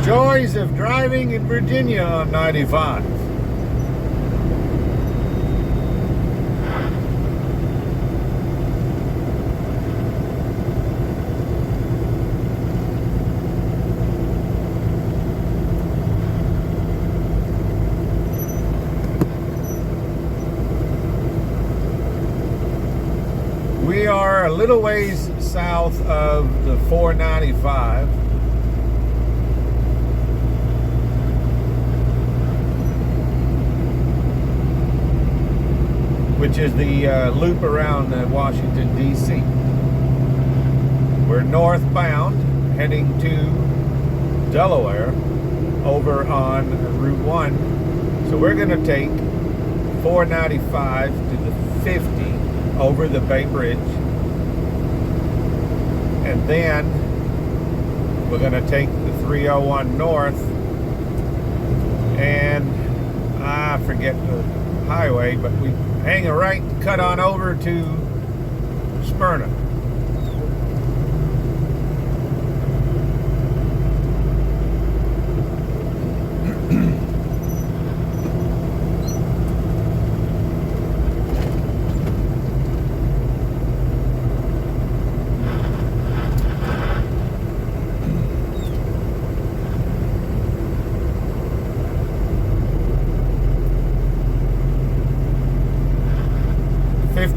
Joys of driving in Virginia on 95. We are a little ways south of the 495. Which is the loop around Washington, D.C. We're northbound, heading to Delaware, over on Route 1. So we're going to take 495 to the 50 over the Bay Bridge. And then we're going to take the 301 north, and I forget the highway, but we hang a right, cut on over to Smyrna.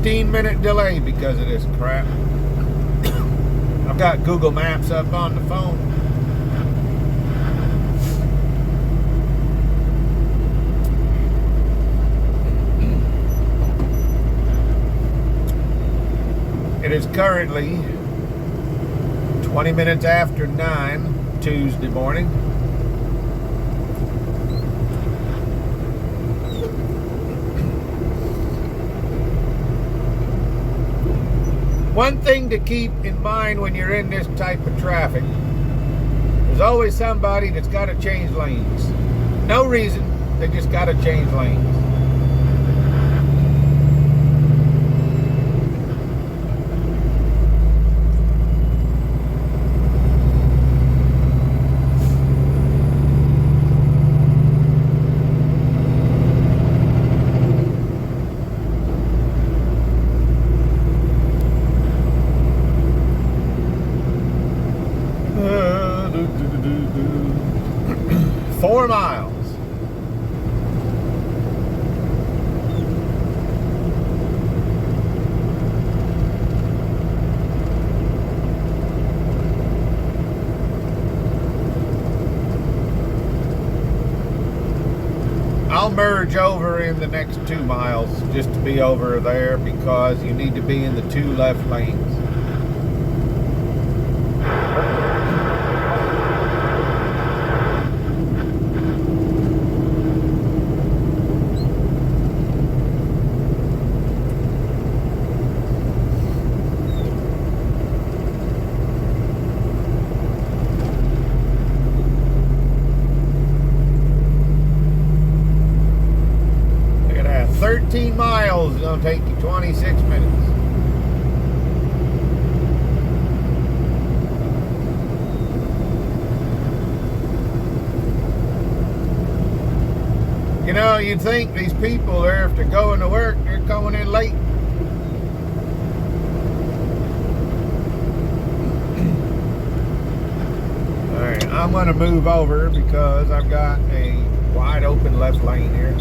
Minute delay because of this crap. I've got Google Maps up on the phone. It is currently 20 minutes after 9 Tuesday morning. One thing to keep in mind when you're in this type of traffic, there's always somebody that's got to change lanes. No reason, they just got to change lanes. I'll merge over in the next 2 miles just to be over there because you need to be in the 2 left lanes. Look at that, 13 miles is going to take you 26 minutes. You know, you'd think these people there, if they're going to work, they're coming in late. Alright, I'm going to move over because I've got a wide open left lane here.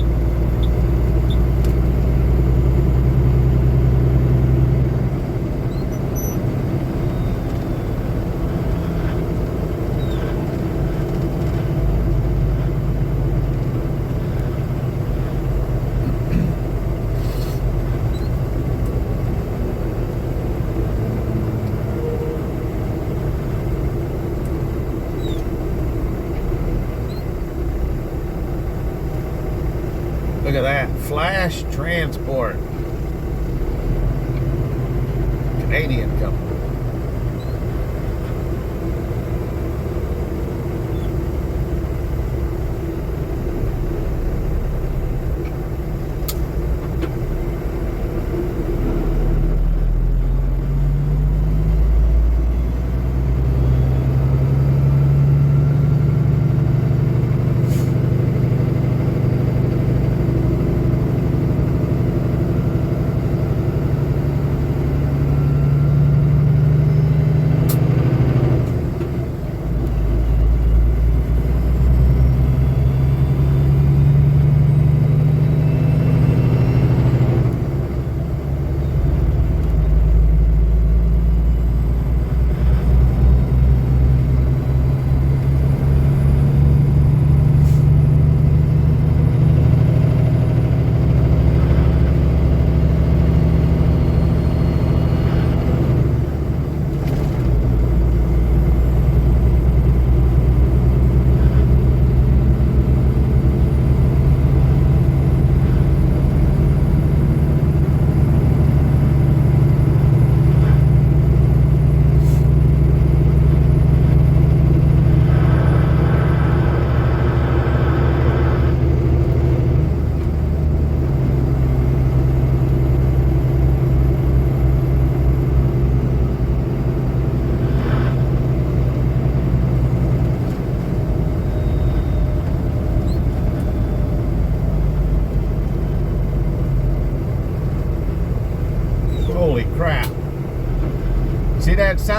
Look at that, Flash Transport, Canadian company.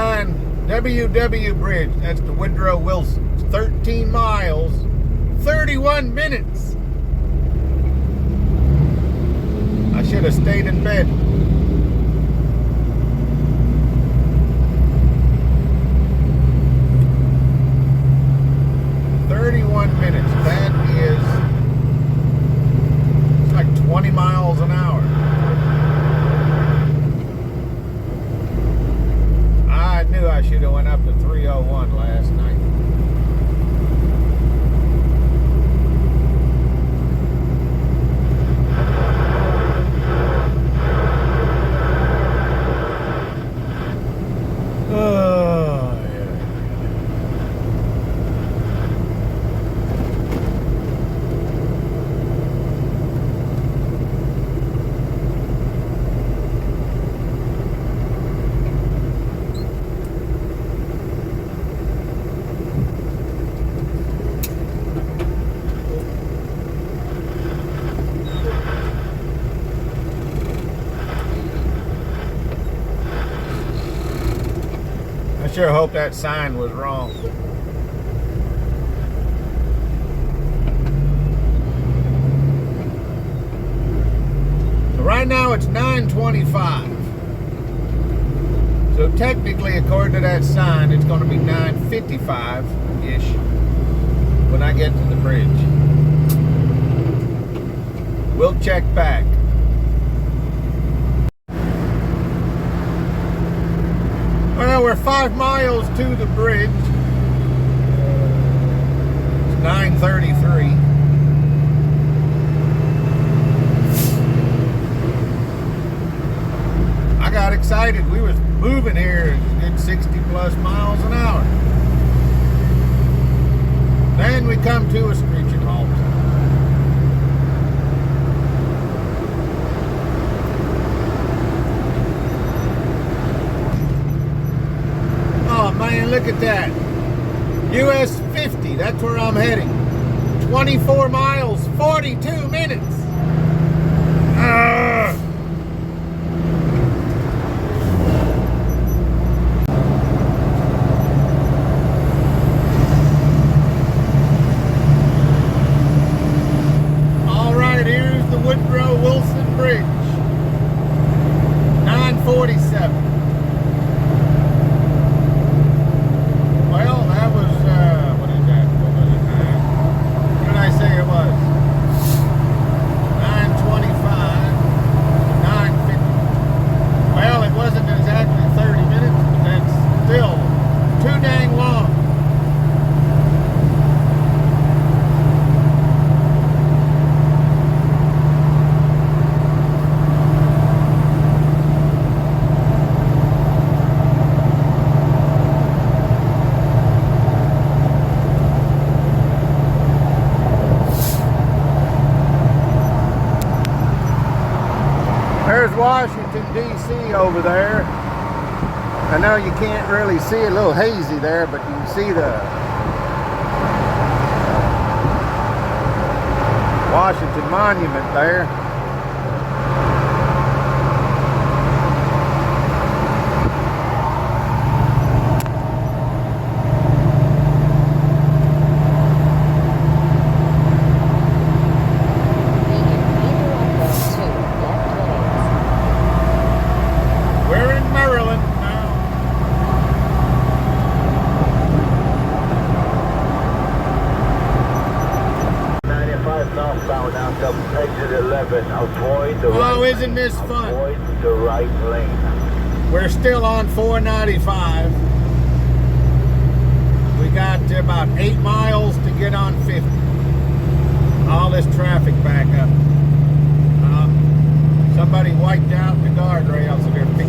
line WW Bridge. That's the Woodrow Wilson. It's 13 miles, 31 minutes. I should have stayed in bed. That is, it's like 20 miles an hour. I knew I should have went up to 301 last night. I sure hope that sign was wrong. So right now it's 9:25. So technically, according to that sign, it's going to be 9:55-ish when I get to the bridge. We'll check back. Well, we're 5 miles to the bridge. It's 9:33. I got excited. We was moving here a good 60 plus miles an hour. Then we come to a screeching halt. Man, look at that. US 50, that's where I'm heading. 24 miles, 42 minutes. All right, here's the Woodrow Wilson Bridge. 9:47. There's Washington, D.C. over there. I know you can't really see it, a little hazy there, but you can see the Washington Monument there. Exit 11, avoid the Oh, right isn't this fun? Avoid the right lane. We're still on 495. We got about 8 miles to get on 50. All this traffic back up. Somebody wiped out the guardrails, so they're fixing